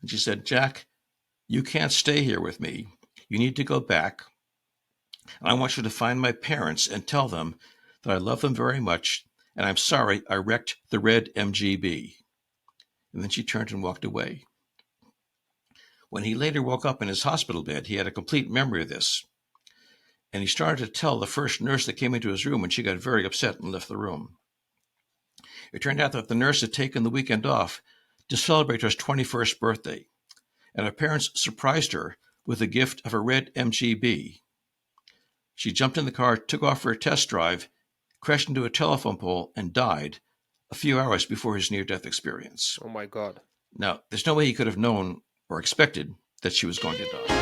And she said, Jack, you can't stay here with me. You need to go back. I want you to find my parents and tell them that I love them very much, and I'm sorry I wrecked the red MGB. And then she turned and walked away. When he later woke up in his hospital bed, he had a complete memory of this. And he started to tell the first nurse that came into his room, and she got very upset and left the room. It turned out that the nurse had taken the weekend off to celebrate her 21st birthday, and her parents surprised her with a gift of a red MGB. She jumped in the car, took off for a test drive, crashed into a telephone pole, and died a few hours before his near-death experience. Oh my God. Now, there's no way he could have known or expected that she was going to die.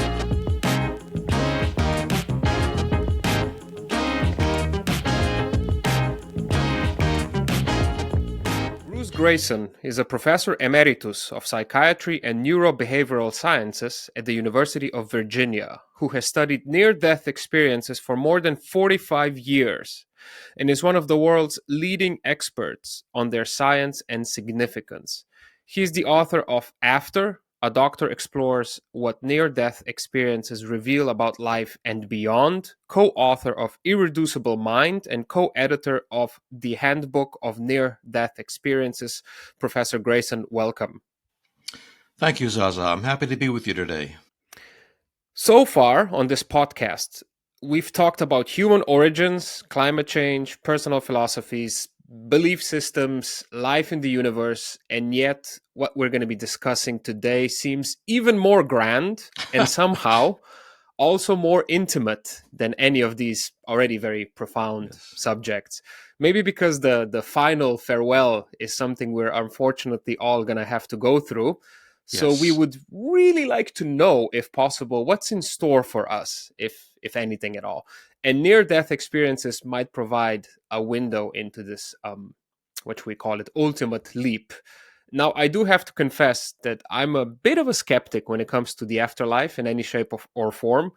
Greyson is a professor emeritus of psychiatry and neuro-behavioral sciences at the University of Virginia, who has studied near-death experiences for more than 45 years and is one of the world's leading experts on their science and significance. He is the author of After, A Doctor Explores What Near-Death Experiences Reveal About Life and Beyond, co-author of Irreducible Mind and co-editor of the Handbook of Near-Death Experiences. Professor Greyson, welcome. Thank you, Zaza. I'm happy to be with you today. So far on this podcast, we've talked about human origins, climate change, personal philosophies, belief systems, life in the universe, and yet what we're going to be discussing today seems even more grand and somehow also more intimate than any of these already very profound subjects. Maybe because the final farewell is something we're unfortunately all going to have to go through. So we would really like to know, if possible, what's in store for us, if anything at all. And near-death experiences might provide a window into this, what we call it, ultimate leap. Now, I do have to confess that I'm a bit of a skeptic when it comes to the afterlife in any shape or form.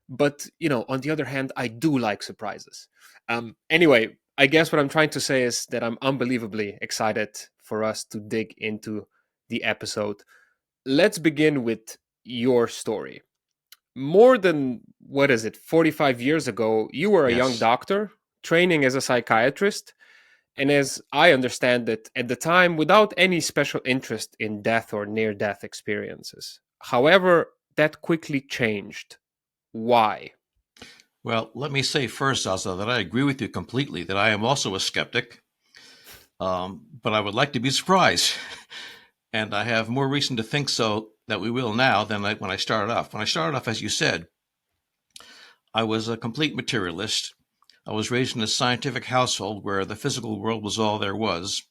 But, on the other hand, I do like surprises. Anyway, I guess what I'm trying to say is that I'm unbelievably excited for us to dig into the episode. Let's begin with your story. More than, 45 years ago, you were a young doctor training as a psychiatrist. And as I understand it, at the time, without any special interest in death or near-death experiences. However, that quickly changed. Why? Well, let me say first, Zaza, that I agree with you completely, that I am also a skeptic, but I would like to be surprised. And I have more reason to think so that we will now than when I started off. When I started off, as you said, I was a complete materialist. I was raised in a scientific household where the physical world was all there was.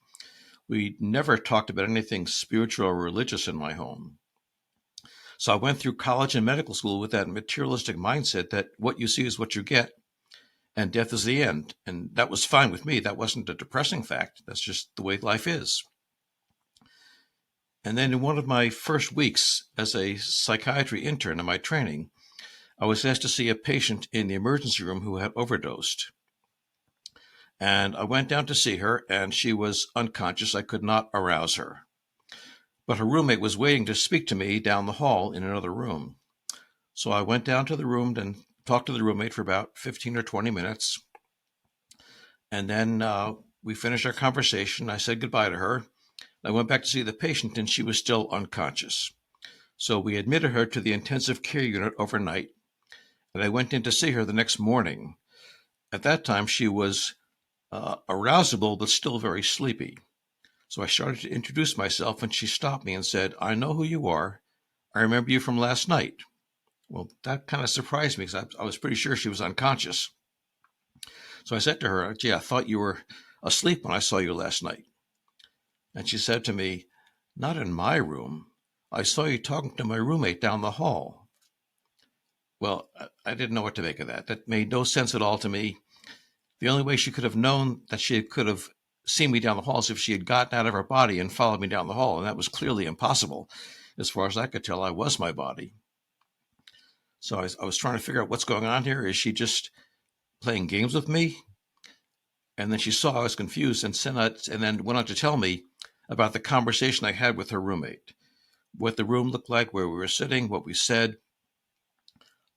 We never talked about anything spiritual or religious in my home. So I went through college and medical school with that materialistic mindset that what you see is what you get, and death is the end. And that was fine with me. That wasn't a depressing fact. That's just the way life is. And then in one of my first weeks as a psychiatry intern in my training, I was asked to see a patient in the emergency room who had overdosed. And I went down to see her, and she was unconscious. I could not arouse her. But her roommate was waiting to speak to me down the hall in another room. So I went down to the room and talked to the roommate for about 15 or 20 minutes. And then we finished our conversation. I said goodbye to her. I went back to see the patient, and she was still unconscious. So we admitted her to the intensive care unit overnight, and I went in to see her the next morning. At that time, she was arousable, but still very sleepy. So I started to introduce myself, and she stopped me and said, I know who you are. I remember you from last night. Well, that kind of surprised me because I was pretty sure she was unconscious. So I said to her, gee, I thought you were asleep when I saw you last night. And she said to me, not in my room. I saw you talking to my roommate down the hall. Well, I didn't know what to make of that. That made no sense at all to me. The only way she could have known that she could have seen me down the hall is if she had gotten out of her body and followed me down the hall. And that was clearly impossible. As far as I could tell, I was my body. So I was trying to figure out what's going on here. Is she just playing games with me? And then she saw I was confused and then went on to tell me about the conversation I had with her roommate, what the room looked like, where we were sitting, what we said.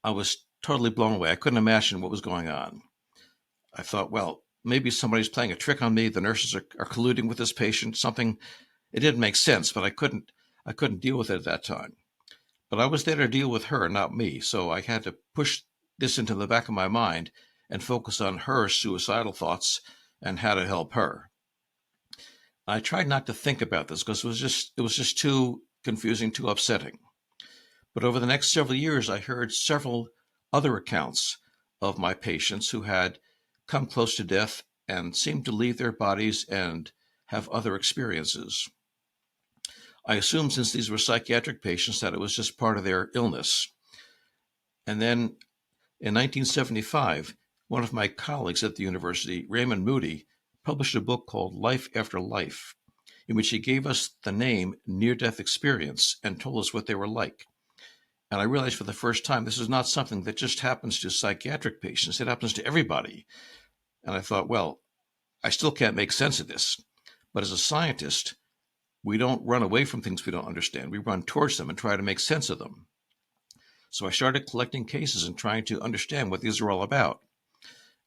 I was totally blown away. I couldn't imagine what was going on. I thought, well, maybe somebody's playing a trick on me. The nurses are colluding with this patient. Something, it didn't make sense, but I couldn't deal with it at that time. But I was there to deal with her, not me. So I had to push this into the back of my mind and focus on her suicidal thoughts and how to help her. I tried not to think about this because it was just too confusing, too upsetting. But over the next several years, I heard several other accounts of my patients who had come close to death and seemed to leave their bodies and have other experiences. I assumed since these were psychiatric patients that it was just part of their illness. And then in 1975, one of my colleagues at the university, Raymond Moody, published a book called Life After Life, in which he gave us the name near-death experience and told us what they were like. And I realized for the first time, this is not something that just happens to psychiatric patients. It happens to everybody. And I thought, well, I still can't make sense of this. But as a scientist, we don't run away from things we don't understand. We run towards them and try to make sense of them. So I started collecting cases and trying to understand what these are all about.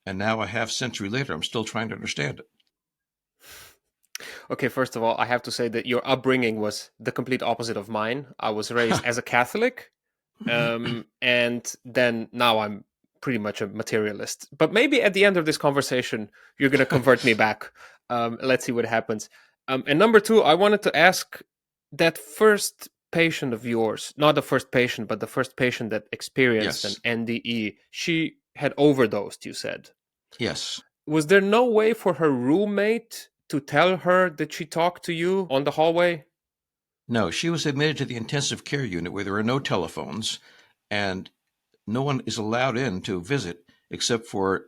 And now a half century later, I'm still trying to understand it. Okay, first of all, I have to say that your upbringing was the complete opposite of mine. I was raised as a Catholic, and then now I'm pretty much a materialist. But maybe at the end of this conversation, you're going to convert me back. Let's see what happens. And number two, I wanted to ask that first patient of yours, not the first patient, but the first patient that experienced Yes. an NDE, she had overdosed, you said. Yes. Was there no way for her roommate to tell her that she talked to you on the hallway? No, she was admitted to the intensive care unit where there are no telephones and no one is allowed in to visit except for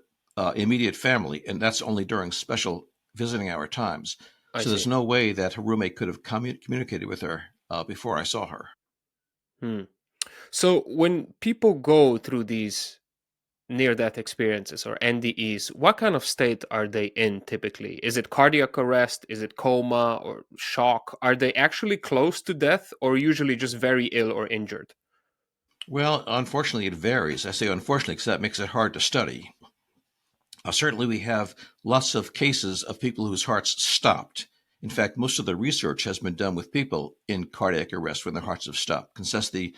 immediate family. And that's only during special visiting hour times. I So there's see. no way that her roommate could have communicated with her before I saw her. Hmm. So when people go through these near-death experiences or NDEs, what kind of state are they in typically? Is it cardiac arrest? Is it coma or shock? Are they actually close to death or usually just very ill or injured? Well, unfortunately, it varies. I say unfortunately because that makes it hard to study. Certainly, we have lots of cases of people whose hearts stopped. In fact, most of the research has been done with people in cardiac arrest when their hearts have stopped, because that's the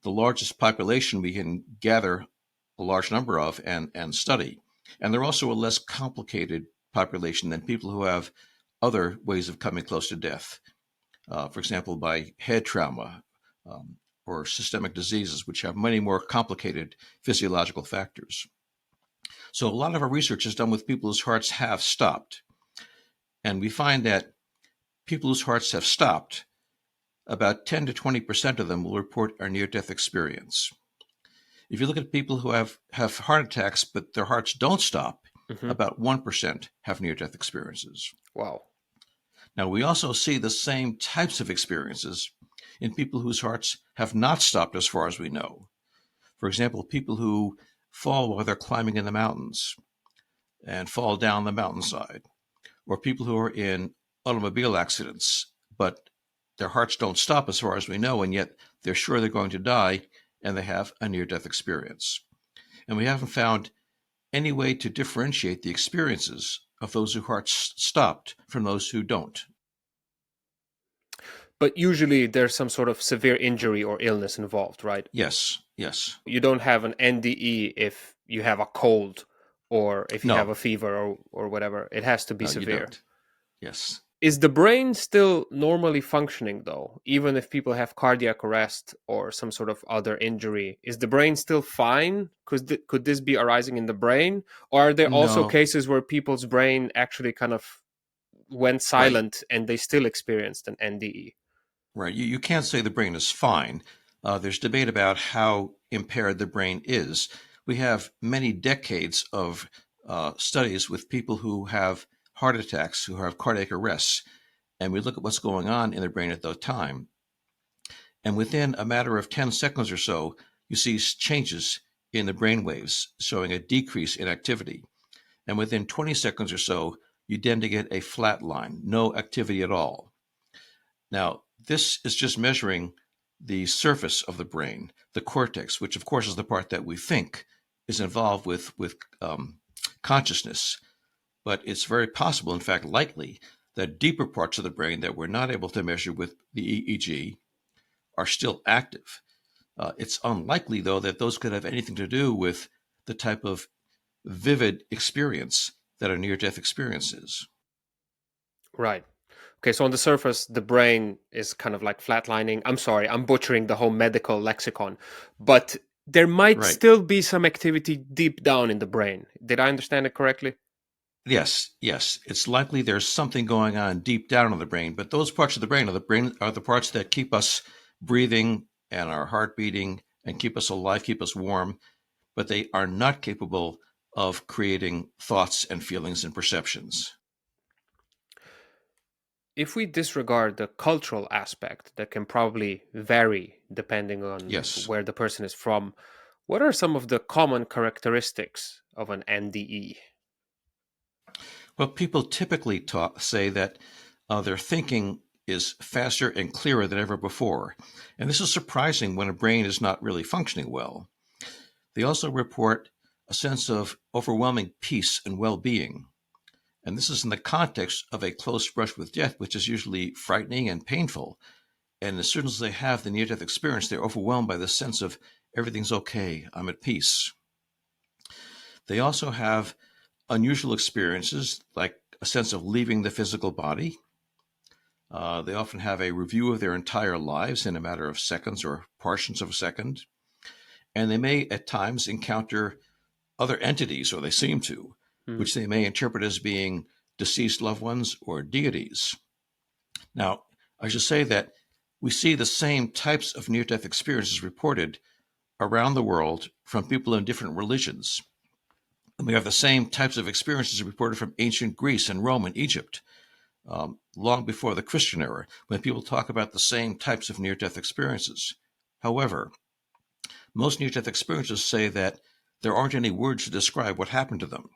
largest population we can gather a large number of and study. And they're also a less complicated population than people who have other ways of coming close to death. For example, by head trauma or systemic diseases, which have many more complicated physiological factors. So a lot of our research is done with people whose hearts have stopped. And we find that people whose hearts have stopped, about 10 to 20% of them will report a near-death experience. If you look at people who have heart attacks, but their hearts don't stop, Mm-hmm. about 1% have near-death experiences. Wow. Now, we also see the same types of experiences in people whose hearts have not stopped as far as we know. For example, people who fall while they're climbing in the mountains and fall down the mountainside, or people who are in automobile accidents, but their hearts don't stop as far as we know, and yet they're sure they're going to die, and they have a near-death experience. And we haven't found any way to differentiate the experiences of those whose hearts stopped from those who don't. But usually there's some sort of severe injury or illness involved, right? Yes, yes. You don't have an NDE if you have a cold or if you have a No, fever or whatever. It has to be no, you severe. don't. Yes. Is the brain still normally functioning though? Even if people have cardiac arrest or some sort of other injury, is the brain still fine? Could this be arising in the brain? Or are there also No, cases where people's brain actually kind of went right, silent and they still experienced an NDE? right. You can't say the brain is fine. There's debate about how impaired the brain is. We have many decades of studies with people who have heart attacks, who have cardiac arrests, and we look at what's going on in their brain at that time. And within a matter of 10 seconds or so, you see changes in the brain waves showing a decrease in activity. And within 20 seconds or so, you tend to get a flat line, no activity at all. Now, this is just measuring the surface of the brain, the cortex, which of course is the part that we think is involved with consciousness. But it's very possible, in fact, likely, that deeper parts of the brain that we're not able to measure with the EEG are still active. It's unlikely, though, that those could have anything to do with the type of vivid experience that a near-death experience is. Right. Okay, so on the surface, the brain is kind of like flatlining. I'm sorry, I'm butchering the whole medical lexicon, but there might Right. still be some activity deep down in the brain. Did I understand it correctly? Yes, yes. It's likely there's something going on deep down in the brain, but those parts of the brain are the parts that keep us breathing and our heart beating and keep us alive, keep us warm, but they are not capable of creating thoughts and feelings and perceptions. If we disregard the cultural aspect that can probably vary depending on Yes. where the person is from, what are some of the common characteristics of an NDE? Well, people typically say that their thinking is faster and clearer than ever before. And this is surprising when a brain is not really functioning well. They also report a sense of overwhelming peace and well being. And this is in the context of a close brush with death, which is usually frightening and painful. And as soon as they have the near death experience, they're overwhelmed by the sense of everything's okay, I'm at peace. They also have unusual experiences like a sense of leaving the physical body. They often have a review of their entire lives in a matter of seconds or portions of a second. And they may at times encounter other entities, or they seem to, Hmm. which they may interpret as being deceased loved ones or deities. Now, I should say that we see the same types of near death experiences reported around the world from people in different religions. And we have the same types of experiences reported from ancient Greece and Rome and Egypt, long before the Christian era, when people talk about the same types of near death experiences. However, most near death experiences say that there aren't any words to describe what happened to them.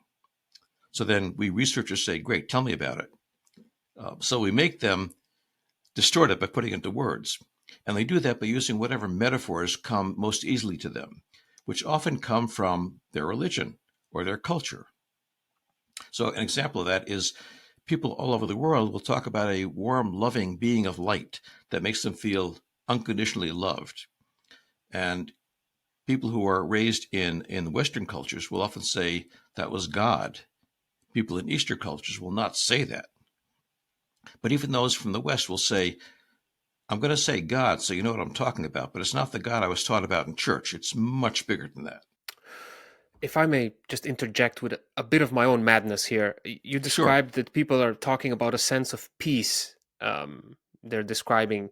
So then we researchers say, great, tell me about it. So we make them distort it by putting it into words. And they do that by using whatever metaphors come most easily to them, which often come from their religion or their culture. So an example of that is people all over the world will talk about a warm, loving being of light that makes them feel unconditionally loved. And people who are raised in Western cultures will often say that was God. People in Eastern cultures will not say that. But even those from the West will say, I'm going to say God, so you know what I'm talking about, but it's not the God I was taught about in church. It's much bigger than that. If I may just interject with a bit of my own madness here, you Sure. described that people are talking about a sense of peace. They're describing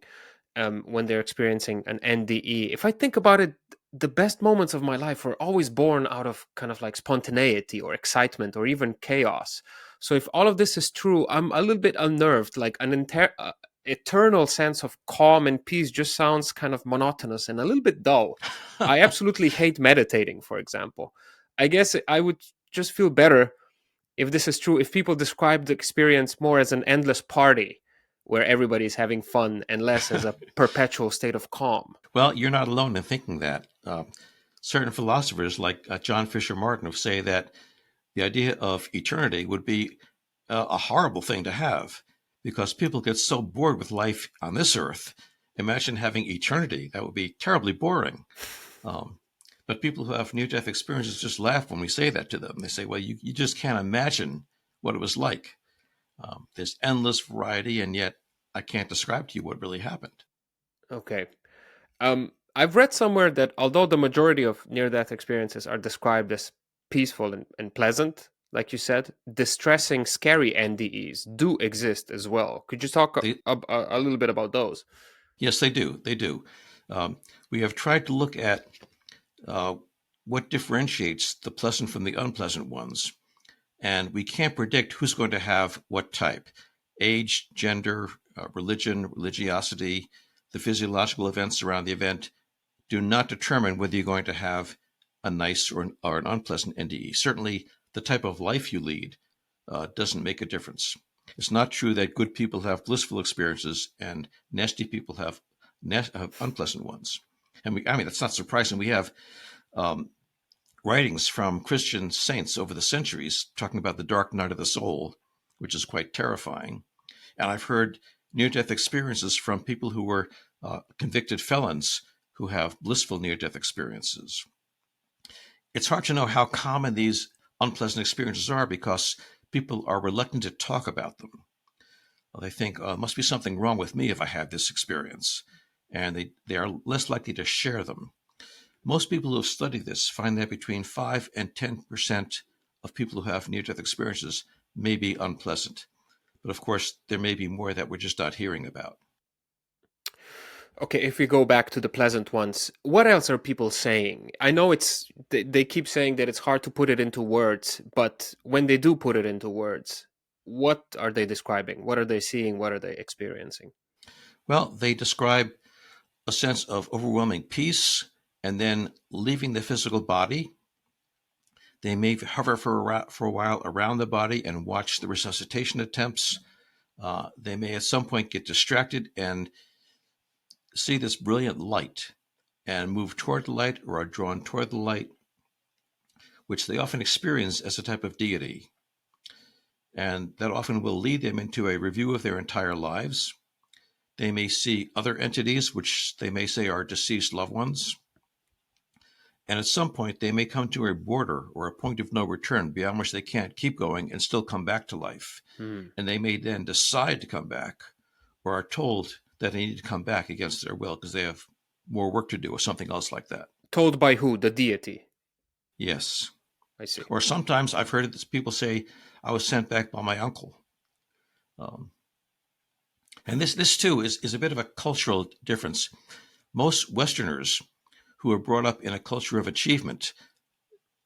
when they're experiencing an NDE. If I think about it, the best moments of my life were always born out of kind of like spontaneity or excitement or even chaos. So if all of this is true, I'm a little bit unnerved. Like an eternal sense of calm and peace just sounds kind of monotonous and a little bit dull. I absolutely hate meditating, for example. I guess I would just feel better if this is true, if people describe the experience more as an endless party where everybody's having fun and less as a perpetual state of calm. Well, you're not alone in thinking that. Certain philosophers, like John Fisher Martin, say that the idea of eternity would be a horrible thing to have because people get so bored with life on this earth. Imagine having eternity. That would be terribly boring. Um, but people who have near death experiences just laugh when we say that to them. They say, well, you just can't imagine what it was like. There's endless variety, and yet I can't describe to you what really happened. Okay. I've read somewhere that although the majority of near death experiences are described as peaceful and pleasant, like you said, distressing, scary NDEs do exist as well. Could you talk They, a little bit about those? yes, they do. They do. We have tried to look at uh, what differentiates the pleasant from the unpleasant ones. And we can't predict who's going to have what type. Age, gender, religion, religiosity, the physiological events around the event do not determine whether you're going to have a nice or an unpleasant NDE. Certainly, the type of life you lead doesn't make a difference. It's not true that good people have blissful experiences and nasty people have unpleasant ones. And that's not surprising. We have um, writings from Christian saints over the centuries talking about the dark night of the soul, which is quite terrifying. And I've heard near-death experiences from people who were convicted felons who have blissful near-death experiences. It's hard to know how common these unpleasant experiences are because people are reluctant to talk about them. They think, oh, it must be something wrong with me if I had this experience, and they are less likely to share them. Most people who have studied this find that between 5 and 10% of people who have near-death experiences may be unpleasant. But of course, there may be more that we're just not hearing about. Okay, if we go back to the pleasant ones, what else are people saying? I know they keep saying that it's hard to put it into words, but when they do put it into words, what are they describing? What are they seeing? What are they experiencing? Well, they describe a sense of overwhelming peace and then leaving the physical body. They may hover for a while around the body and watch the resuscitation attempts. They may at some point get distracted and see this brilliant light and move toward the light or are drawn toward the light, which they often experience as a type of deity. And that often will lead them into a review of their entire lives. They may see other entities, which they may say are deceased loved ones. And at some point, they may come to a border or a point of no return beyond which they can't keep going and still come back to life. And they may then decide to come back or are told that they need to come back against their will because they have more work to do or something else like that. Told by who? The deity. Yes. I see. Or sometimes I've heard people say, I was sent back by my uncle. And this too is a bit of a cultural difference. Most Westerners who are brought up in a culture of achievement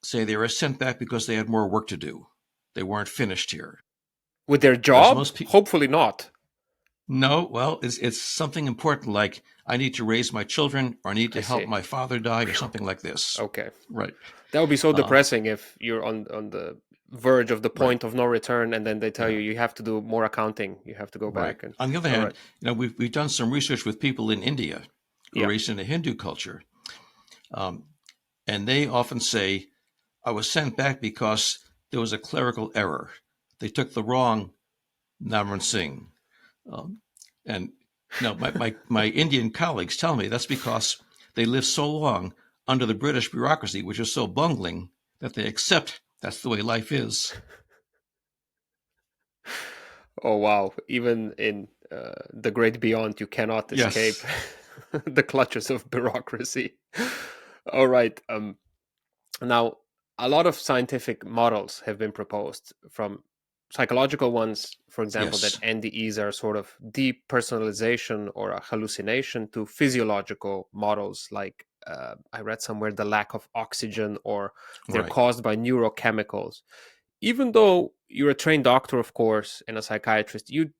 say they were sent back because they had more work to do. They weren't finished here. With their Whereas job? Hopefully not. No, well, it's something important like I need to raise my children or I need to help my father die or something like this. Okay. Right. That would be so depressing if you're on the verge of the point of no return and then they tell you have to do more accounting. You have to go back. And on the other hand, we've done some research with people in India who are raised in a Hindu culture. And they often say, I was sent back because there was a clerical error. They took the wrong Namran Singh. And my Indian colleagues tell me that's because they lived so long under the British bureaucracy, which is so bungling, that they accept that's the way life is. Oh, wow. Even in the great beyond, you cannot escape the clutches of bureaucracy. All right. Now, a lot of scientific models have been proposed, from psychological ones, for example, that NDEs are sort of depersonalization or a hallucination, to physiological models like I read somewhere the lack of oxygen, or they're caused by neurochemicals. Even though you're a trained doctor, of course, and a psychiatrist, you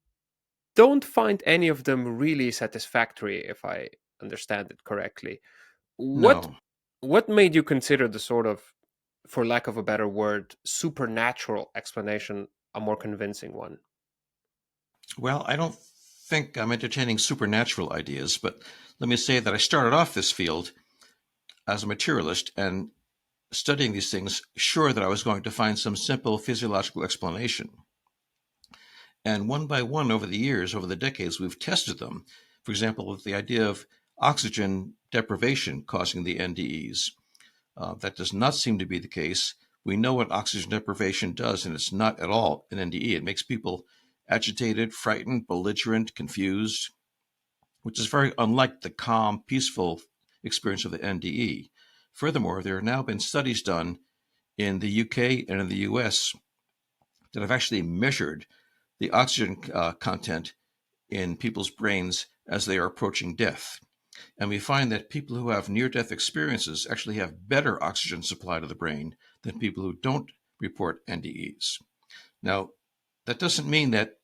don't find any of them really satisfactory, if I understand it correctly. What made you consider the sort of, for lack of a better word, supernatural explanation a more convincing one? Well, I don't think I'm entertaining supernatural ideas, but let me say that I started off this field as a materialist and studying these things, sure that I was going to find some simple physiological explanation. And one by one, over the years, over the decades, we've tested them. For example, with the idea of oxygen deprivation causing the NDEs. That does not seem to be the case. We know what oxygen deprivation does, and it's not at all an NDE. It makes people agitated, frightened, belligerent, confused, which is very unlike the calm, peaceful experience of the NDE. Furthermore, there have now been studies done in the UK and in the US that have actually measured the oxygen content in people's brains as they are approaching death. And we find that people who have near-death experiences actually have better oxygen supply to the brain than people who don't report NDEs. Now, that doesn't mean that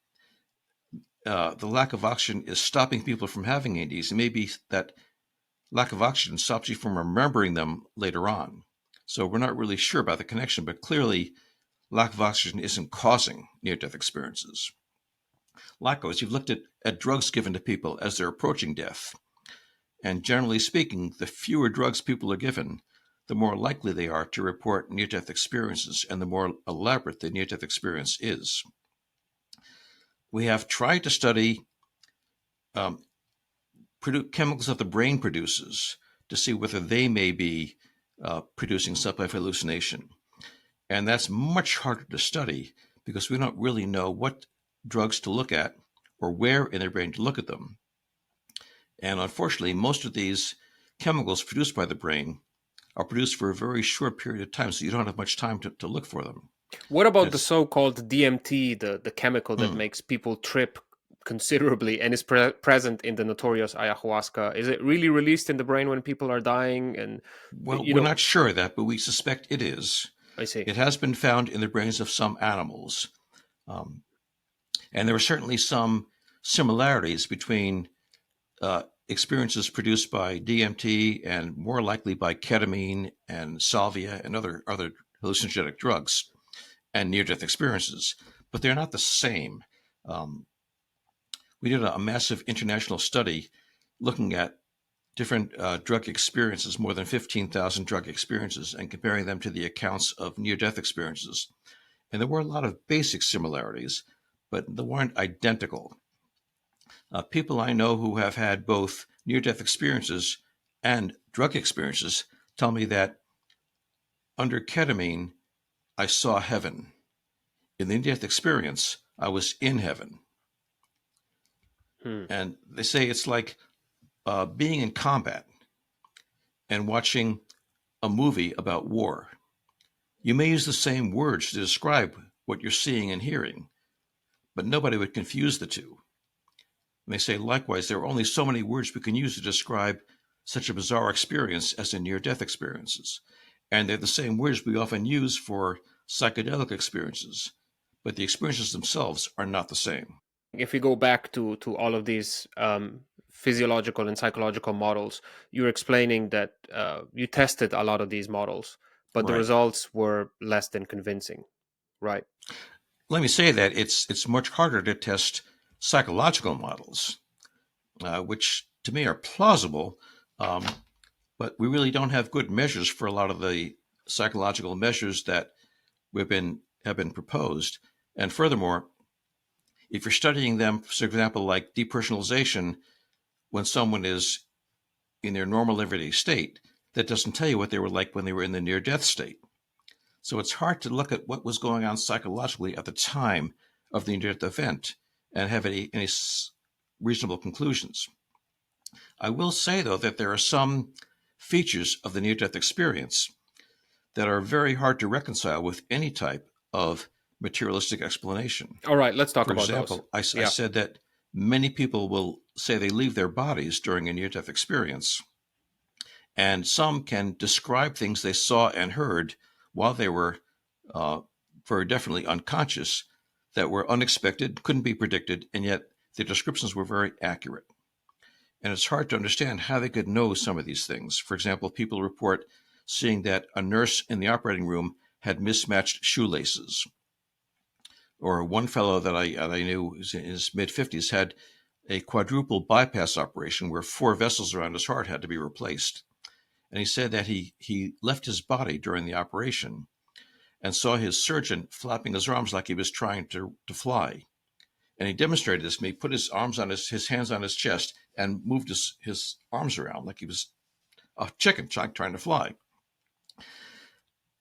the lack of oxygen is stopping people from having NDEs. It may be that lack of oxygen stops you from remembering them later on. So we're not really sure about the connection, but clearly lack of oxygen isn't causing near-death experiences. Likewise, you've looked at drugs given to people as they're approaching death. And generally speaking, the fewer drugs people are given, the more likely they are to report near-death experiences and the more elaborate the near-death experience is. We have tried to study chemicals that the brain produces to see whether they may be producing subtype hallucination. And that's much harder to study because we don't really know what drugs to look at or where in their brain to look at them. And unfortunately, most of these chemicals produced by the brain are produced for a very short period of time, so you don't have much time to look for them. What about the so-called DMT, the chemical that makes people trip considerably and is present in the notorious ayahuasca? Is it really released in the brain when people are dying? And well, we're not sure of that, but we suspect it is. I see. It has been found in the brains of some animals. And there are certainly some similarities between experiences produced by DMT and more likely by ketamine and salvia and other hallucinogenic drugs and near-death experiences, but they're not the same. We did a massive international study looking at different drug experiences, more than 15,000 drug experiences, and comparing them to the accounts of near-death experiences. And there were a lot of basic similarities, but they weren't identical. People I know who have had both near-death experiences and drug experiences tell me that under ketamine, I saw heaven. In the near-death experience, I was in heaven. And they say it's like being in combat and watching a movie about war. You may use the same words to describe what you're seeing and hearing, but nobody would confuse the two. And they say, likewise, there are only so many words we can use to describe such a bizarre experience as the near-death experiences. And they're the same words we often use for psychedelic experiences, but the experiences themselves are not the same. If we go back to all of these physiological and psychological models, you're explaining that you tested a lot of these models, but the results were less than convincing, right? Let me say that it's much harder to test psychological models, which to me are plausible, but we really don't have good measures for a lot of the psychological measures that have been proposed. And furthermore, if you're studying them, for example, like depersonalization, when someone is in their normal everyday state, that doesn't tell you what they were like when they were in the near-death state. So it's hard to look at what was going on psychologically at the time of the near-death event and have any reasonable conclusions. I will say, though, that there are some features of the near-death experience that are very hard to reconcile with any type of materialistic explanation. All right, let's talk about those. For example, I said that many people will say they leave their bodies during a near-death experience, and some can describe things they saw and heard while they were very definitely unconscious that were unexpected, couldn't be predicted, and yet the descriptions were very accurate. And it's hard to understand how they could know some of these things. For example, people report seeing that a nurse in the operating room had mismatched shoelaces. Or one fellow that I knew was in his mid-50s had a quadruple bypass operation where 4 vessels around his heart had to be replaced. And he said that he left his body during the operation and saw his surgeon flapping his arms like he was trying to fly. And he demonstrated this to me, put his arms on his hands on his chest and moved his arms around like he was a chicken trying to fly.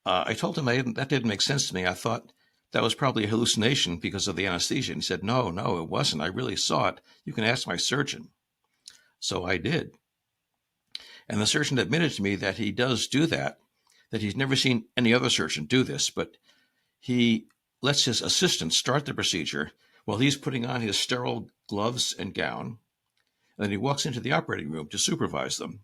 I told him that didn't make sense to me. I thought that was probably a hallucination because of the anesthesia. And he said, no, it wasn't. I really saw it. You can ask my surgeon. So I did. And the surgeon admitted to me that he does do that he's never seen any other surgeon do this, but he lets his assistant start the procedure while he's putting on his sterile gloves and gown. And then he walks into the operating room to supervise them.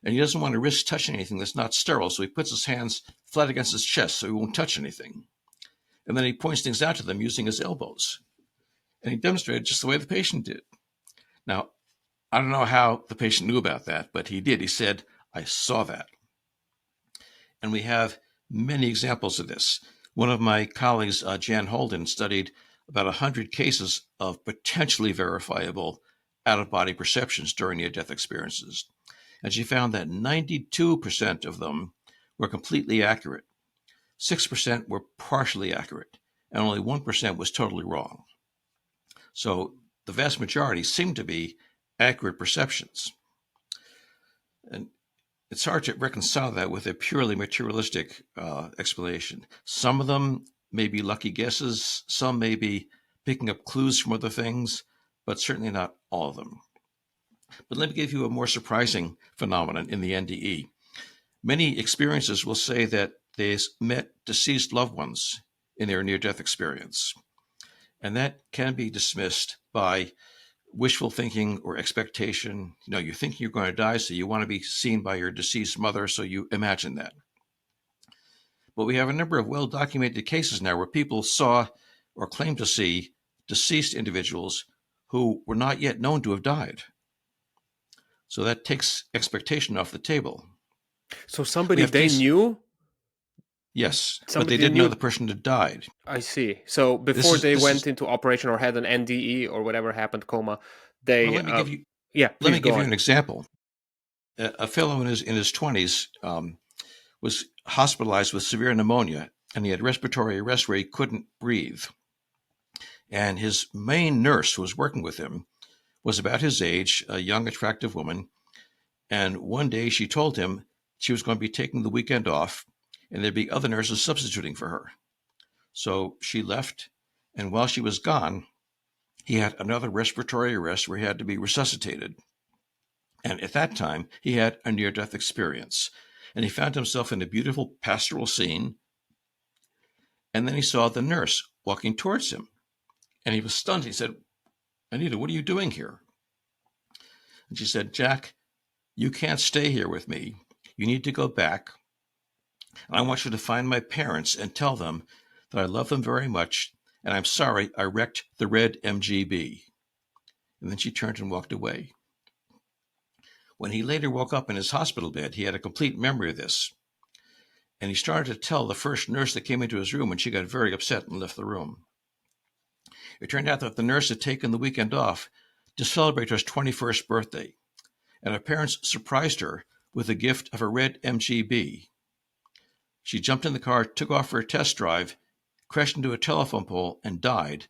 And he doesn't want to risk touching anything that's not sterile, so he puts his hands flat against his chest so he won't touch anything. And then he points things out to them using his elbows. And he demonstrated just the way the patient did. Now, I don't know how the patient knew about that, but he did. He said, I saw that. And we have many examples of this. One of my colleagues, Jan Holden, studied about 100 cases of potentially verifiable out-of-body perceptions during near-death experiences. And she found that 92% of them were completely accurate, 6% were partially accurate, and only 1% was totally wrong. So the vast majority seem to be accurate perceptions. And it's hard to reconcile that with a purely materialistic explanation. Some of them may be lucky guesses, some may be picking up clues from other things, but certainly not all of them. But let me give you a more surprising phenomenon in the NDE. Many experiences will say that they met deceased loved ones in their near-death experience, and that can be dismissed by wishful thinking or expectation. You think you're going to die, so you want to be seen by your deceased mother, so you imagine that. But we have a number of well-documented cases now where people saw or claimed to see deceased individuals who were not yet known to have died. So that takes expectation off the table. So somebody they knew? Yes, but they didn't know the person had died. I see. So before they went into operation or had an NDE or whatever happened, coma, they... Well, let me give you an example. A fellow in his 20s was hospitalized with severe pneumonia, and he had respiratory arrest where he couldn't breathe. And his main nurse who was working with him was about his age, a young, attractive woman. And one day she told him she was going to be taking the weekend off, and there'd be other nurses substituting for her. So she left, and while she was gone, he had another respiratory arrest where he had to be resuscitated. And at that time, he had a near-death experience. And he found himself in a beautiful pastoral scene. And then he saw the nurse walking towards him. And he was stunned. He said, "Anita, what are you doing here?" And she said, "Jack, you can't stay here with me. You need to go back. I want you to find my parents and tell them that I love them very much, and I'm sorry I wrecked the red MGB." And then she turned and walked away. When he later woke up in his hospital bed, he had a complete memory of this. And he started to tell the first nurse that came into his room, and she got very upset and left the room. It turned out that the nurse had taken the weekend off to celebrate her 21st birthday, and her parents surprised her with a gift of a red MGB. She jumped in the car, took off for a test drive, crashed into a telephone pole, and died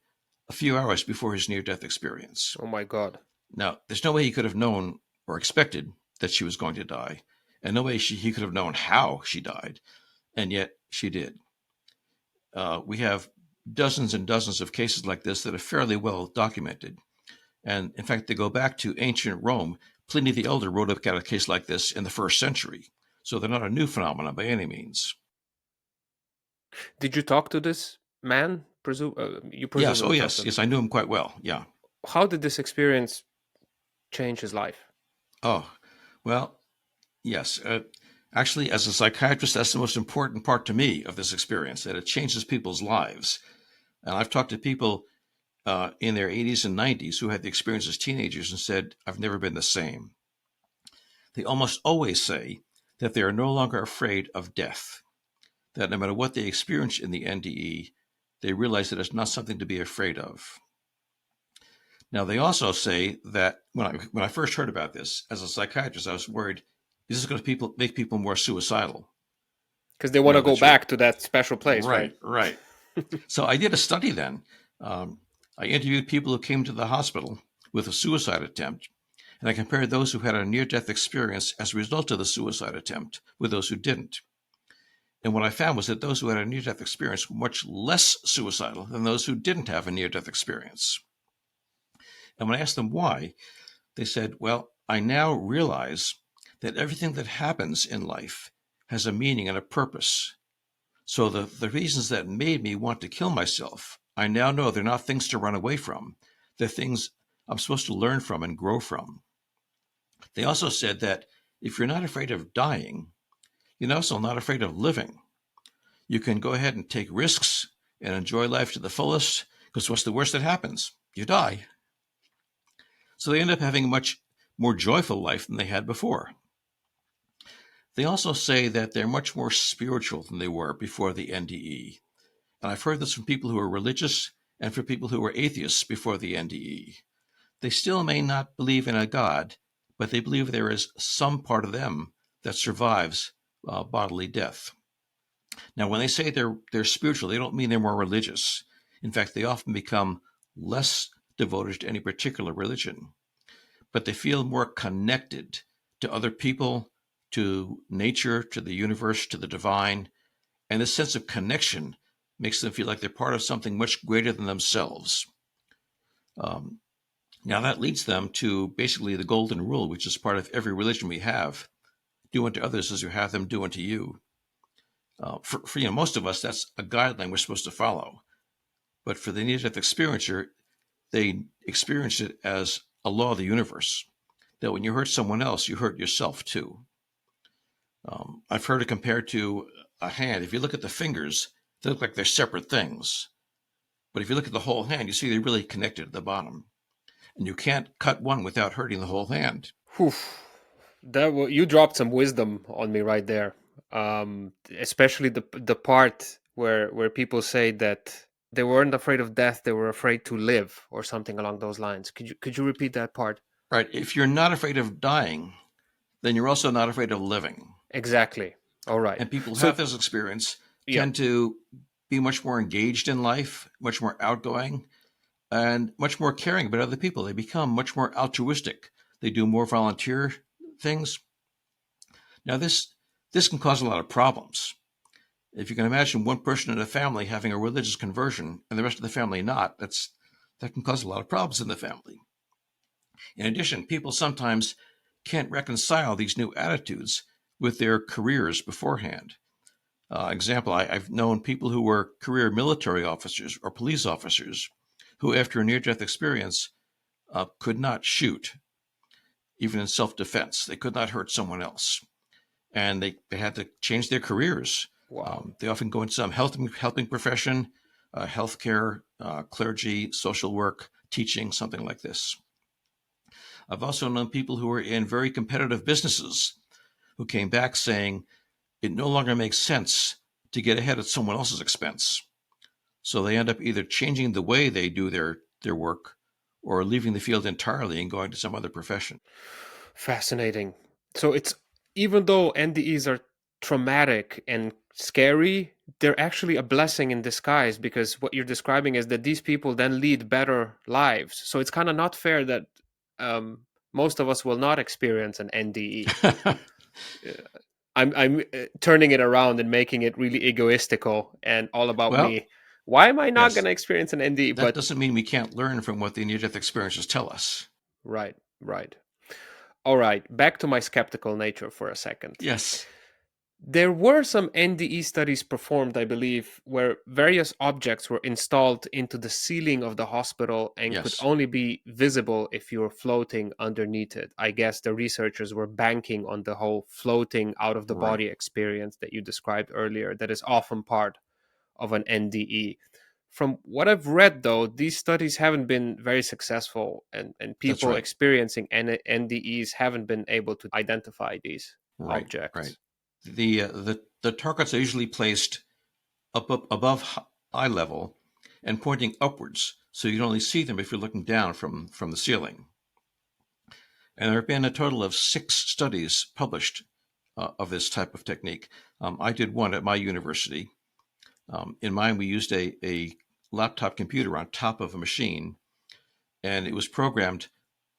a few hours before his near-death experience. Oh, my God. Now, there's no way he could have known or expected that she was going to die, and no way he could have known how she died, and yet she did. We have dozens and dozens of cases like this that are fairly well documented. And in fact, they go back to ancient Rome. Pliny the Elder wrote about a case like this in the 1st century. So they're not a new phenomenon by any means. Did you talk to this man? Yes. Oh, yes. Yes, I knew him quite well. Yeah. How did this experience change his life? Oh, well, yes. Actually, as a psychiatrist, that's the most important part to me of this experience, that it changes people's lives. And I've talked to people in their 80s and 90s who had the experience as teenagers and said, "I've never been the same." They almost always say that they are no longer afraid of death, that no matter what they experience in the NDE, they realize that it's not something to be afraid of. Now, they also say that when I first heard about this, as a psychiatrist, I was worried, is this going to make people more suicidal? Because they want to go back to that special place, right? Right. So I did a study then. I interviewed people who came to the hospital with a suicide attempt, and I compared those who had a near-death experience as a result of the suicide attempt with those who didn't. And what I found was that those who had a near-death experience were much less suicidal than those who didn't have a near-death experience. And when I asked them why, they said, "Well, I now realize that everything that happens in life has a meaning and a purpose. So the reasons that made me want to kill myself, I now know they're not things to run away from. They're things I'm supposed to learn from and grow from." They also said that if you're not afraid of dying, you're also not afraid of living. You can go ahead and take risks and enjoy life to the fullest, because what's the worst that happens? You die. So they end up having a much more joyful life than they had before. They also say that they're much more spiritual than they were before the NDE. And I've heard this from people who are religious and for people who were atheists before the NDE. They still may not believe in a God, but they believe there is some part of them that survives bodily death. Now, when they say they're spiritual, they don't mean they're more religious. In fact, they often become less devoted to any particular religion, but they feel more connected to other people, to nature, to the universe, to the divine. And this sense of connection makes them feel like they're part of something much greater than themselves. Um, Now, that leads them to basically the golden rule, which is part of every religion we have: do unto others as you have them do unto you. For most of us, that's a guideline we're supposed to follow. But for the near-death experiencer, they experience it as a law of the universe, that when you hurt someone else, you hurt yourself too. I've heard it compared to a hand. If you look at the fingers, they look like they're separate things. But if you look at the whole hand, you see they're really connected at the bottom. And you can't cut one without hurting the whole hand. Whew. You dropped some wisdom on me right there. Especially the part where people say that they weren't afraid of death, they were afraid to live, or something along those lines. Could you repeat that part? Right. If you're not afraid of dying, then you're also not afraid of living. Exactly. All right. And people who So have this experience yeah, tend to be much more engaged in life, much more outgoing, and much more caring about other people. They become much more altruistic. They do more volunteer things. Now, this can cause a lot of problems. If you can imagine one person in a family having a religious conversion and the rest of the family not, that can cause a lot of problems in the family. In addition, people sometimes can't reconcile these new attitudes with their careers beforehand. Example, I've known people who were career military officers or police officers who, after a near-death experience, could not shoot, even in self-defense. They could not hurt someone else. And they had to change their careers. wow. They often go into some helping profession, healthcare, clergy, social work, teaching, something like this. I've also known people who were in very competitive businesses who came back saying it no longer makes sense to get ahead at someone else's expense. So they end up either changing the way they do their work or leaving the field entirely and going to some other profession. Fascinating. So it's, even though NDEs are traumatic and scary, they're actually a blessing in disguise, because what you're describing is that these people then lead better lives. So it's kind of not fair that most of us will not experience an NDE. Uh, I'm turning it around and making it really egoistical and all about Well, me. Why am I not going yes, to experience an NDE? that But doesn't mean we can't learn from what the near-death experiences tell us. right, right. All right, back to my skeptical nature for a second. Yes, There were some NDE studies performed, I believe, where various objects were installed into the ceiling of the hospital and could yes, only be visible if you were floating underneath it. I guess the researchers were banking on the whole floating out of the right. body experience that you described earlier, that is often part of an NDE. From what I've read, though, these studies haven't been very successful, and That's people right. experiencing NDEs haven't been able to identify these Right, right. objects. The targets are usually placed above eye level and pointing upwards, so you can only see them if you're looking down from the ceiling. And there have been a total of 6 studies published of this type of technique. I did one at my university. In mine, we used a laptop computer on top of a machine, and it was programmed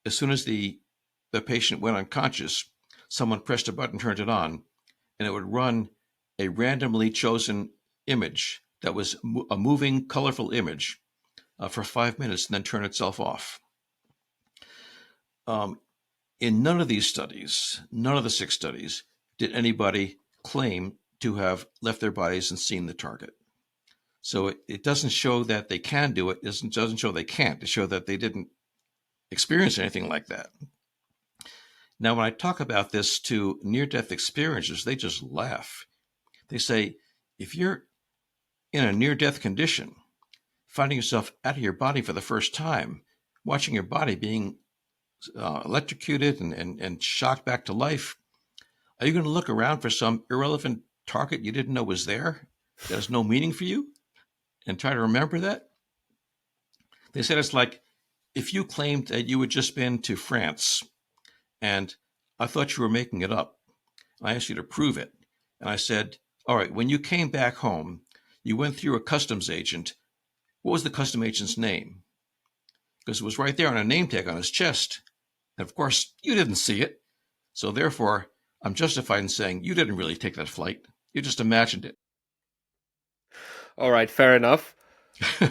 as soon as the patient went unconscious. Someone pressed a button, turned it on, and it would run a randomly chosen image that was a moving, colorful image for 5 minutes and then turn itself off. Um, in none of these studies, none of the 6 studies, did anybody claim to have left their bodies and seen the target. So it doesn't show that they can do it. It doesn't show they can't. It shows that they didn't experience anything like that. Now, when I talk about this to near-death experiencers, they just laugh. They say, if you're in a near-death condition, finding yourself out of your body for the first time, watching your body being electrocuted and shocked back to life, are you going to look around for some irrelevant target you didn't know was there that has no meaning for you and try to remember that? They said it's like if you claimed that you had just been to France and I thought you were making it up. I asked you to prove it. And I said, all right, when you came back home, you went through a customs agent. What was the customs agent's name? Because it was right there on a name tag on his chest. And of course, you didn't see it. So therefore, I'm justified in saying you didn't really take that flight. You just imagined it. All right, fair enough.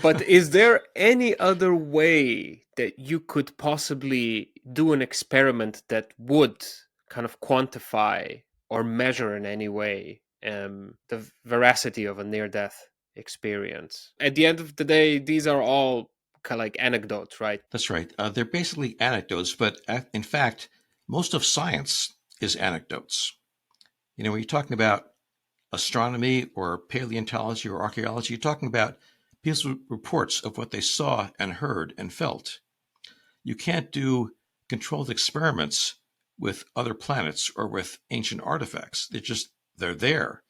But is there any other way that you could possibly do an experiment that would kind of quantify or measure in any way the veracity of a near-death experience? At the end of the day, these are all kind of like anecdotes, right? That's right. They're basically anecdotes, but in fact, most of science is anecdotes. When you're talking about astronomy or paleontology or archaeology, you're talking about people's reports of what they saw and heard and felt. You can't do controlled experiments with other planets or with ancient artifacts. They're there,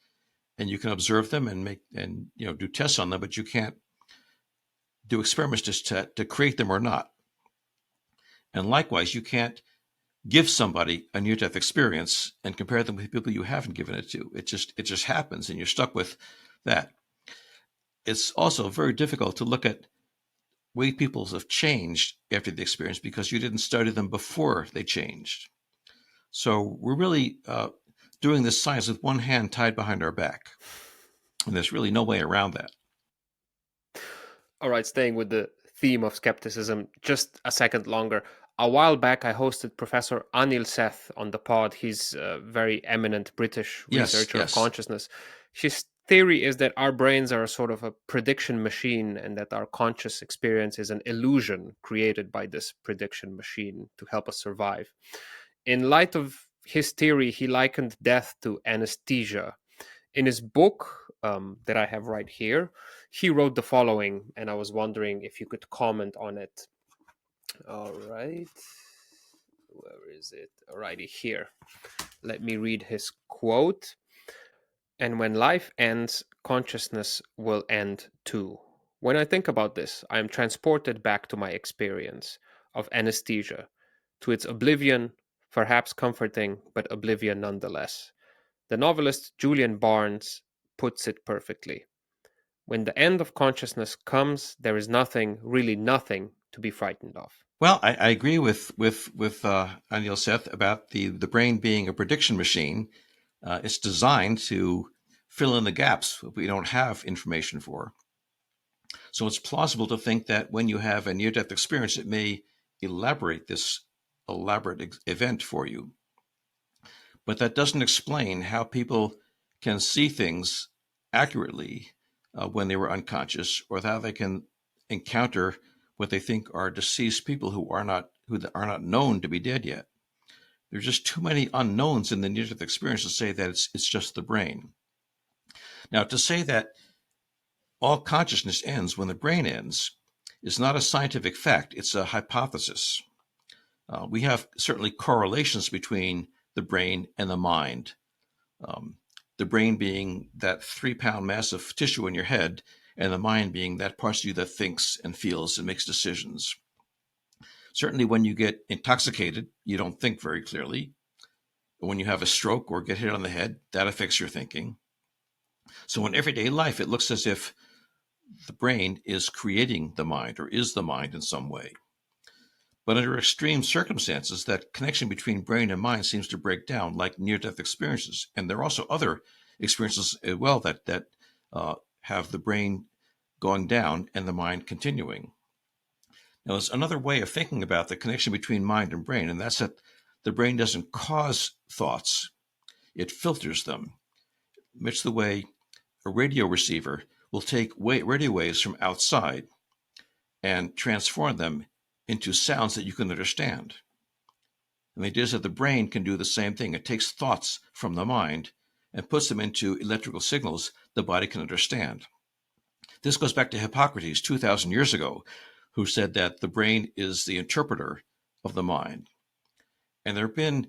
and you can observe them and do tests on them, but you can't do experiments just to create them or not. And likewise, you can't give somebody a near-death experience and compare them with people you haven't given it to. It just happens, and you're stuck with that. It's also very difficult to look at way people have changed after the experience because you didn't study them before they changed. So we're really doing this science with one hand tied behind our back, and there's really no way around that. All right, staying with the theme of skepticism just a second longer. A while back, I hosted Professor Anil Seth on the pod. He's a very eminent British researcher of consciousness. His theory is that our brains are a sort of a prediction machine and that our conscious experience is an illusion created by this prediction machine to help us survive. In light of his theory, he likened death to anesthesia. In his book that I have right here, he wrote the following, and I was wondering if you could comment on it. All right. Where is it? Alrighty, here. Let me read his quote. And when life ends, consciousness will end too. When I think about this, I am transported back to my experience of anesthesia, to its oblivion, perhaps comforting, but oblivion nonetheless. The novelist Julian Barnes puts it perfectly. When the end of consciousness comes, there is nothing, really nothing, to be frightened of. Well, I agree with Anil Seth about the brain being a prediction machine. It's designed to fill in the gaps we don't have information for. So it's plausible to think that when you have a near-death experience, it may elaborate this elaborate event for you. But that doesn't explain how people can see things accurately when they were unconscious, or how they can encounter what they think are deceased people who are not known to be dead yet. There's just too many unknowns in the near-death experience to say that it's just the brain. Now, to say that all consciousness ends when the brain ends is not a scientific fact. It's a hypothesis. We have certainly correlations between the brain and the mind. The brain being that 3-pound mass of tissue in your head, and the mind being that part of you that thinks and feels and makes decisions. Certainly when you get intoxicated, you don't think very clearly. When you have a stroke or get hit on the head, that affects your thinking. So in everyday life, it looks as if the brain is creating the mind or is the mind in some way. But under extreme circumstances, that connection between brain and mind seems to break down, like near-death experiences. And there are also other experiences as well that have the brain going down and the mind continuing. Now, there's another way of thinking about the connection between mind and brain, and that's that the brain doesn't cause thoughts, it filters them. Much the way a radio receiver will take radio waves from outside and transform them into sounds that you can understand. And the idea is that the brain can do the same thing. It takes thoughts from the mind and puts them into electrical signals the body can understand. This goes back to Hippocrates 2,000 years ago, who said that the brain is the interpreter of the mind. And there have been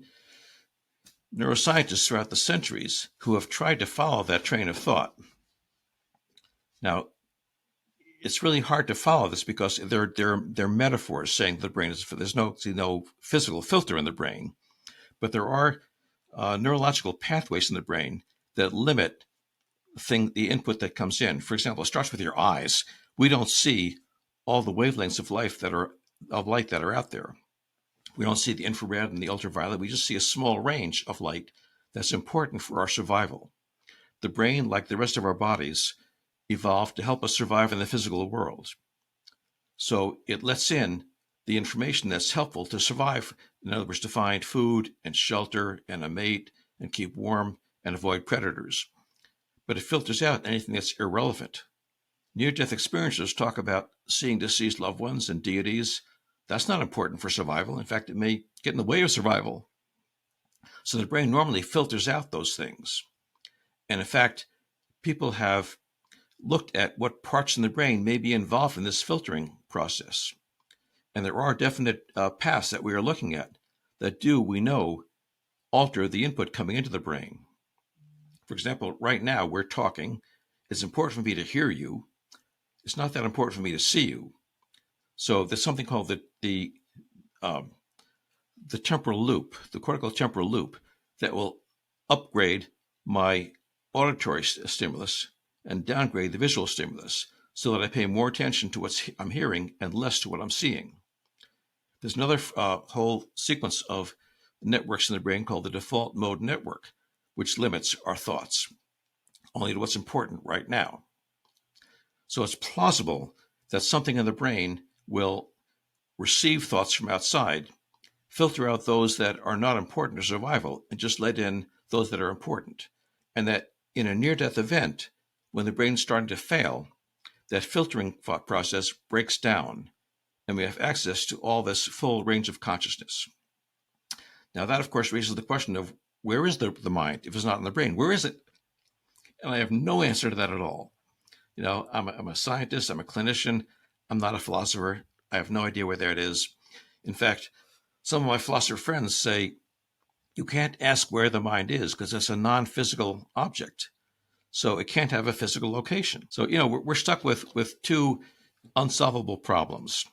neuroscientists throughout the centuries who have tried to follow that train of thought. Now, it's really hard to follow this because they're metaphors saying the brain is, there's no physical filter in the brain, but there are neurological pathways in the brain that limit the input that comes in. For example, it starts with your eyes. We don't see all the wavelengths of light that are out there. We don't see the infrared and the ultraviolet. We just see a small range of light that's important for our survival. The brain, like the rest of our bodies, evolved to help us survive in the physical world. So it lets in the information that's helpful to survive. In other words, to find food and shelter and a mate and keep warm and avoid predators. But it filters out anything that's irrelevant. Near-death experiencers talk about seeing deceased loved ones and deities. That's not important for survival. In fact, it may get in the way of survival. So the brain normally filters out those things. And in fact, people have looked at what parts in the brain may be involved in this filtering process. And there are definite paths that we are looking at that do, we know, alter the input coming into the brain. For example, right now we're talking. It's important for me to hear you. It's not that important for me to see you. So there's something called the temporal loop, the cortical temporal loop, that will upgrade my auditory stimulus and downgrade the visual stimulus so that I pay more attention to what I'm hearing and less to what I'm seeing. There's another whole sequence of networks in the brain called the default mode network, which limits our thoughts only to what's important right now. So it's plausible that something in the brain will receive thoughts from outside, filter out those that are not important to survival, and just let in those that are important. And that in a near-death event, when the brain's starting to fail, that filtering process breaks down, and we have access to all this full range of consciousness. Now, that, of course, raises the question of where is the mind if it's not in the brain? Where is it? And I have no answer to that at all. You know, I'm a scientist, I'm a clinician, I'm not a philosopher. I have no idea where there it is. In fact, some of my philosopher friends say you can't ask where the mind is because it's a non-physical object. So it can't have a physical location. So, you know, we're stuck with two unsolvable problems.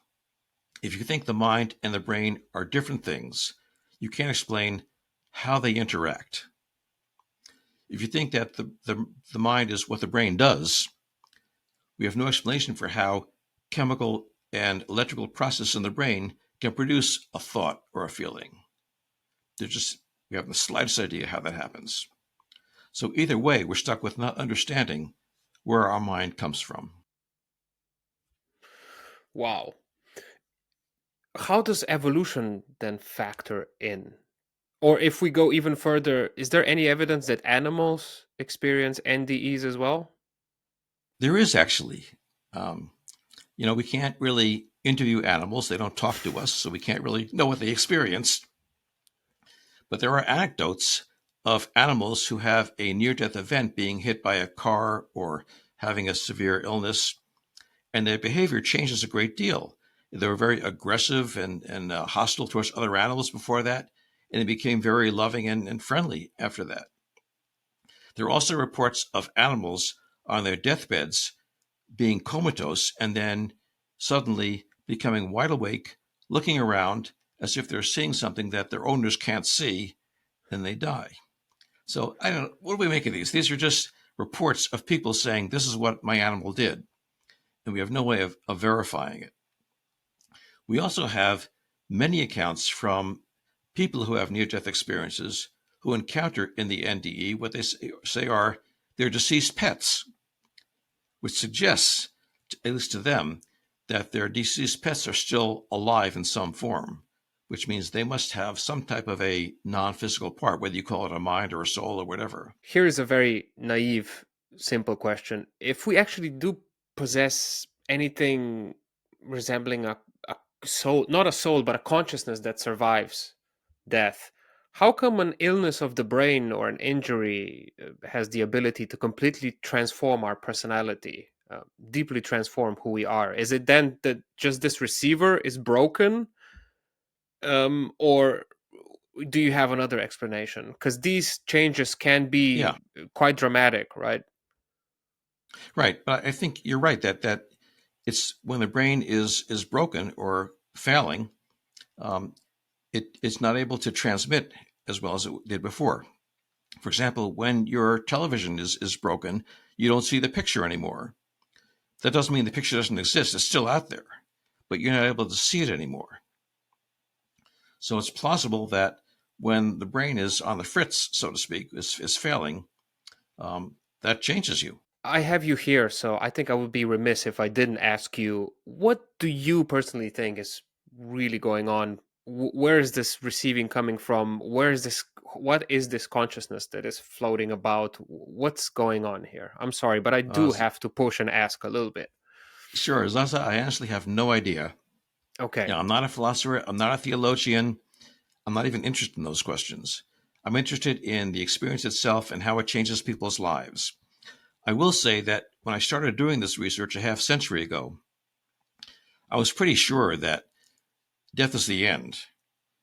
If you think the mind and the brain are different things, you can't explain how they interact. If you think that the mind is what the brain does, we have no explanation for how chemical and electrical processes in the brain can produce a thought or a feeling. We have the slightest idea how that happens. So either way, we're stuck with not understanding where our mind comes from. Wow. How does evolution then factor in? Or if we go even further, is there any evidence that animals experience NDEs as well? There is actually. You know, we can't really interview animals. They don't talk to us, so we can't really know what they experience. But there are anecdotes of animals who have a near-death event, being hit by a car or having a severe illness, and their behavior changes a great deal. They were very aggressive and hostile towards other animals before that, and they became very loving and friendly after that. There are also reports of animals on their deathbeds being comatose and then suddenly becoming wide awake, looking around as if they're seeing something that their owners can't see, and they die. So I don't know, what do we make of these? These are just reports of people saying, this is what my animal did, and we have no way of verifying it. We also have many accounts from people who have near-death experiences who encounter in the NDE what they say are their deceased pets, which suggests, at least to them, that their deceased pets are still alive in some form, which means they must have some type of a non-physical part, whether you call it a mind or a soul or whatever. Here is a very naive, simple question. If we actually do possess anything resembling a soul, not a soul, but a consciousness that survives death, how come an illness of the brain or an injury has the ability to completely transform our personality, deeply transform who we are? Is it then that just this receiver is broken? Or do you have another explanation? Because these changes can Yeah, be quite dramatic, right? right. But I think you're right that It's when the brain is broken or failing, um, it's not able to transmit as well as it did before. For example, when your television is broken, you don't see the picture anymore. That doesn't mean the picture doesn't exist. It's still out there, but you're not able to see it anymore. So it's plausible that when the brain is on the fritz, so to speak, is failing, that changes you. I have you here, so I think I would be remiss if I didn't ask you, what do you personally think is really going on? Where is this receiving coming from? What is this consciousness that is floating about? What's going on here? I'm sorry, but I Uh, do have to push and ask a little bit. sure, Zaza, I honestly have no idea. Okay. I'm not a philosopher. I'm not a theologian. I'm not even interested in those questions. I'm interested in the experience itself and how it changes people's lives. I will say that when I started doing this research a half century ago, I was pretty sure that death is the end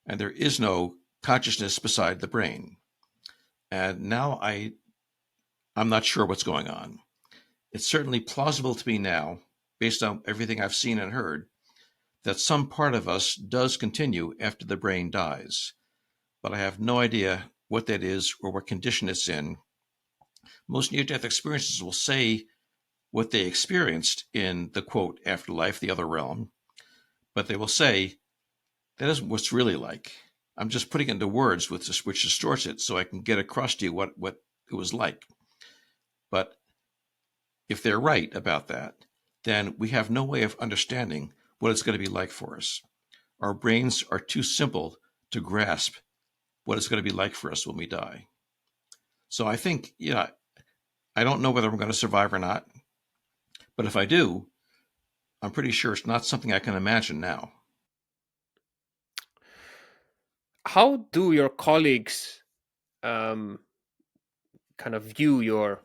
and there is no consciousness beside the brain. And now I'm not sure what's going on. It's certainly plausible to me now, based on everything I've seen and heard, that some part of us does continue after the brain dies. But I have no idea what that is or what condition it's in. Most near death experiences will say what they experienced in the quote afterlife, the other realm, but they will say that isn't what's really like. I'm just putting it into words which distorts it so I can get across to you what it was like. But if they're right about that, then we have no way of understanding what it's going to be like for us. Our brains are too simple to grasp what it's going to be like for us when we die. So I think, I don't know whether I'm going to survive or not, but if I do, I'm pretty sure it's not something I can imagine now. How do your colleagues um, kind of view your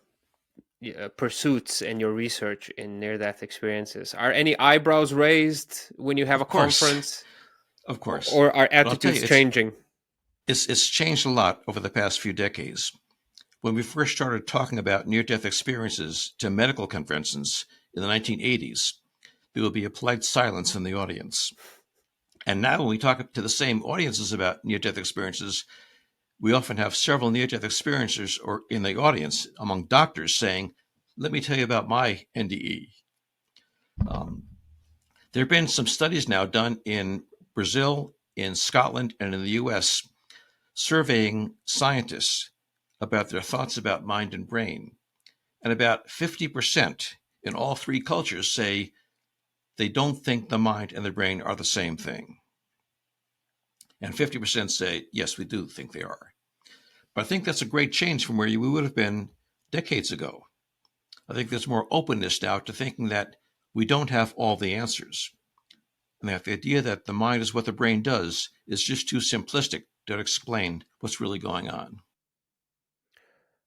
pursuits and your research in near-death experiences? Are any eyebrows raised when you have a Of course, conference, of course. or are But I'll tell attitudes you, changing? it's changed a lot over the past few decades. When we first started talking about near-death experiences to medical conventions in the 1980s, there would be a polite silence in the audience. And now when we talk to the same audiences about near-death experiences, we often have several near-death experiencers or in the audience among doctors saying, let me tell you about my NDE. Um, there have been some studies now done in Brazil, in Scotland, and in the US surveying scientists about their thoughts about mind and brain. And about 50% in all three cultures say they don't think the mind and the brain are the same thing. And 50% say, yes, we do think they are. But I think that's a great change from where we would have been decades ago. I think there's more openness now to thinking that we don't have all the answers. And that the idea that the mind is what the brain does is just too simplistic to explain what's really going on.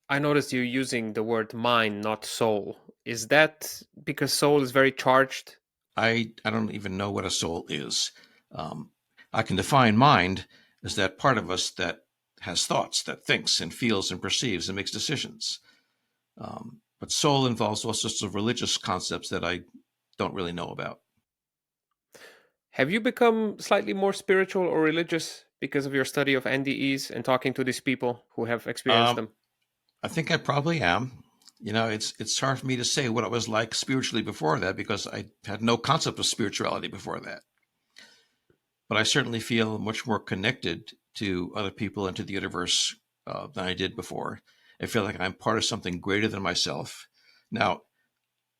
I noticed you using the word mind, not soul. Is that because soul is very charged? I don't even know what a soul is. Um, I can define mind as that part of us that has thoughts, that thinks and feels and perceives and makes decisions. But soul involves all sorts of religious concepts that I don't really know about. Have you become slightly more spiritual or religious because of your study of NDEs and talking to these people who have experienced Um, them? I think I probably am. It's hard for me to say what I was like spiritually before that because I had no concept of spirituality before that. But I certainly feel much more connected to other people and to the universe than I did before. I feel like I'm part of something greater than myself. Now,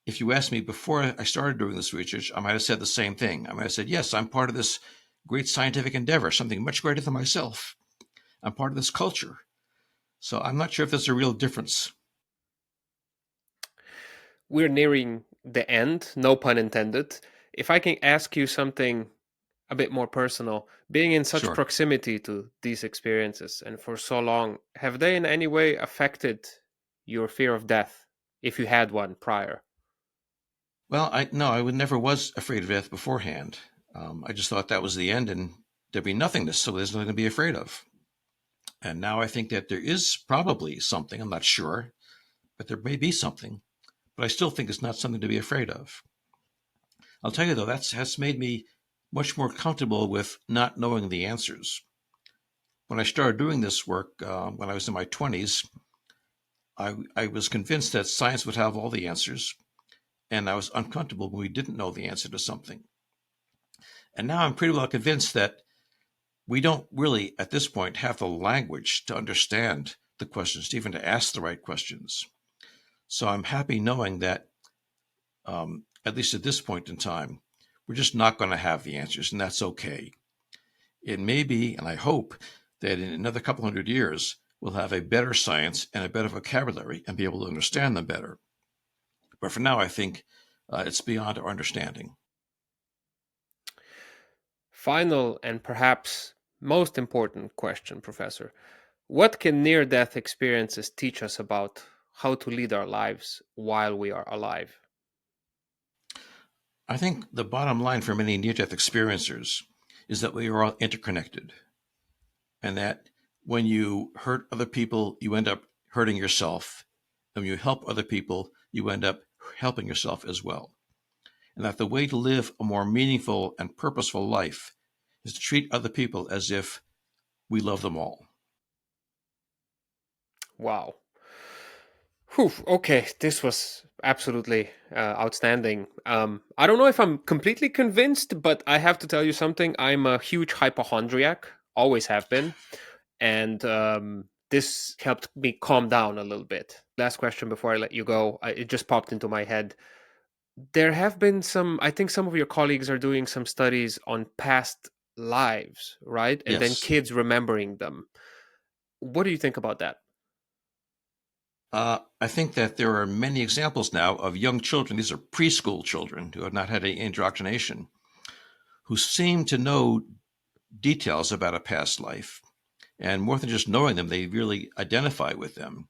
if you asked me before I started doing this research, I might have said the same thing. I might have said, yes, I'm part of this great scientific endeavor, something much greater than myself. I'm part of this culture. So I'm not sure if there's a real difference. We're nearing the end, no pun intended. If I can ask you something a bit more personal, being in such Sure. proximity to these experiences and for so long, have they in any way affected your fear of death, if you had one prior? Well, I never was afraid of death beforehand. I just thought that was the end and there'd be nothingness, so there's nothing to be afraid of. And now I think that there is probably something. I'm not sure, but there may be something. But I still think it's not something to be afraid of. I'll tell you though, has made me much more comfortable with not knowing the answers. When I started doing this work when I was in my 20s, I was convinced that science would have all the answers, and I was uncomfortable when we didn't know the answer to something. And now I'm pretty well convinced that we don't really, at this point, have the language to understand the questions, to even to ask the right questions. So I'm happy knowing that, at least at this point in time, we're just not going to have the answers, and that's okay. It may be, and I hope, that in another couple hundred years, we'll have a better science and a better vocabulary and be able to understand them better. But for now, I think it's beyond our understanding. Final and perhaps most important question, Professor. What can near-death experiences teach us about how to lead our lives while we are alive? I think the bottom line for many near-death experiencers is that we are all interconnected, and that when you hurt other people, you end up hurting yourself. And when you help other people, you end up helping yourself as well. And that the way to live a more meaningful and purposeful life is to treat other people as if we love them all. Wow. Whew, okay, this was absolutely outstanding. I don't know if I'm completely convinced, but I have to tell you something. I'm a huge hypochondriac, always have been. And this helped me calm down a little bit. Last question before I let you go. It just popped into my head. There have been I think some of your colleagues are doing some studies on past lives, right? And then Yes. kids remembering them. What do you think about that? I think that there are many examples now of young children, these are preschool children who have not had any indoctrination, who seem to know details about a past life. And more than just knowing them, they really identify with them.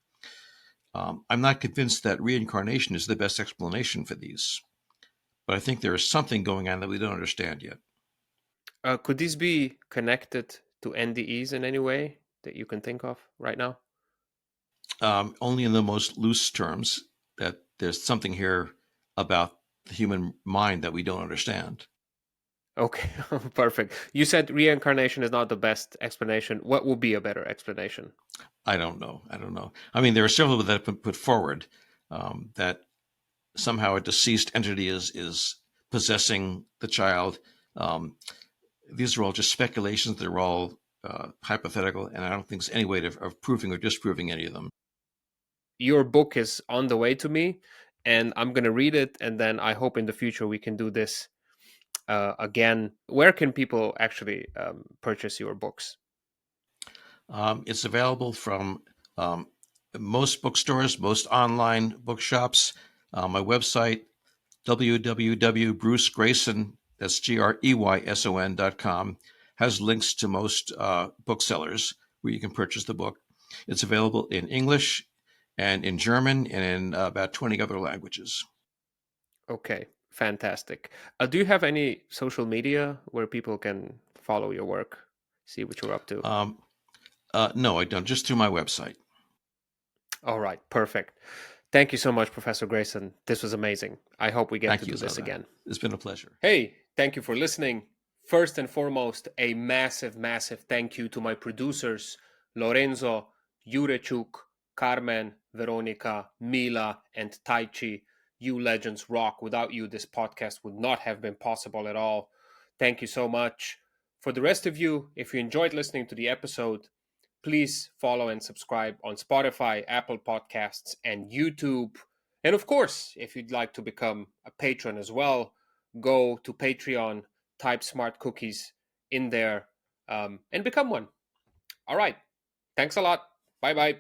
I'm not convinced that reincarnation is the best explanation for these, but I think there is something going on that we don't understand yet. Could these be connected to NDEs in any way that you can think of right now? Only in the most loose terms, that there's something here about the human mind that we don't understand. Okay, perfect. You said reincarnation is not the best explanation. What would be a better explanation? I don't know. I don't know. I mean, there are several that have been put forward, that somehow a deceased entity is possessing the child. Um, these are all just speculations. They're all hypothetical, and I don't think there's any way of proving or disproving any of them. Your book is on the way to me, and I'm going to read it. And then I hope in the future we can do this again. Where can people actually purchase your books? It's available from most bookstores, most online bookshops. My website, www.brucegreyson, that's GREYSON.com, has links to most booksellers where you can purchase the book. It's available in English and in German and in about 20 other languages. Okay, fantastic. Do you have any social media where people can follow your work, see what you're up to? No, I don't, just through my website. All right, perfect. Thank you so much, Professor Greyson. This was amazing. I hope we get Thank to you, do this Zana. again. It's been a pleasure. Hey, thank you for listening. First and foremost, a massive, massive thank you to my producers, Lorenzo, Jurechuk, Carmen, Veronica, Mila, and Taichi. You legends rock. Without you, this podcast would not have been possible at all. Thank you so much. For the rest of you, if you enjoyed listening to the episode, please follow and subscribe on Spotify, Apple Podcasts, and YouTube. And of course, if you'd like to become a patron as well, go to Patreon, type smart cookies in there, and become one. All right. Thanks a lot. Bye bye.